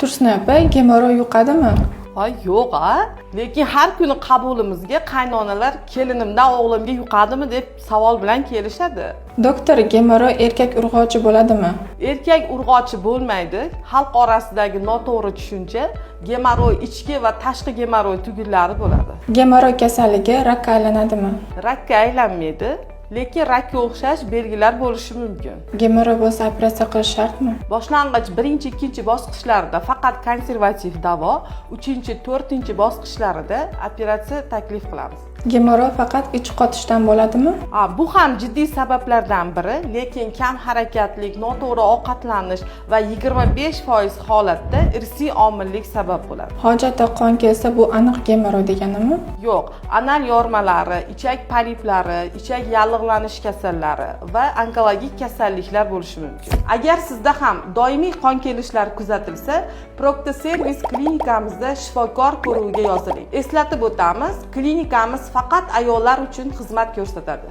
Tursun opa, gemoroy yuqadimi? Voy yo'q lekin har kuni qabulimizga qaynonalar kelinimdan o'g'limga yuqadimi deb savol bilan kelishadi. Doktor, gemoroy erkak urg'ochi bo'ladimi? Erkak urg'ochi bo'lmaydi. Xalq orasidagi noto'g'ri tushuncha gemoroy ichki va tashqi gemoroy tugillari bo'ladi. Gemoroy kasalligi rakka aylanadimi? Rakka aylanmaydi, lekin rakka o'xshash belgilar bo'lishi mumkin. Gemoroy bo'lsa operatsiya qilish shartmi? Boshlang'ich 1-2 bosqichlarida faqat konservativ davo, 3-4 bosqichlarida operatsiya taklif qilamiz. Gemoroy faqat ich qotishdan bo'ladimi? Bu ham jiddiy sabablardan biri, lekin kam harakatlik, noto'g'ri ovqatlanish va 25% holatda irsiy omillik sabab bo'ladi. Hojatda qon kelsa bu aniq gemoroy deganimi? Yo'q, anal yormalari, ichak poliplari, ichak yallig'lanish kasallari va onkologik kasalliklar bo'lishi mumkin. Agar sizda ham doimiy qon kelishlar kuzatilsa, Procto Service klinikamizda shifokor ko'rigiga yoziling. Eslatib o'tamiz, klinikamiz faqat ayollar uchun xizmat ko'rsatadi.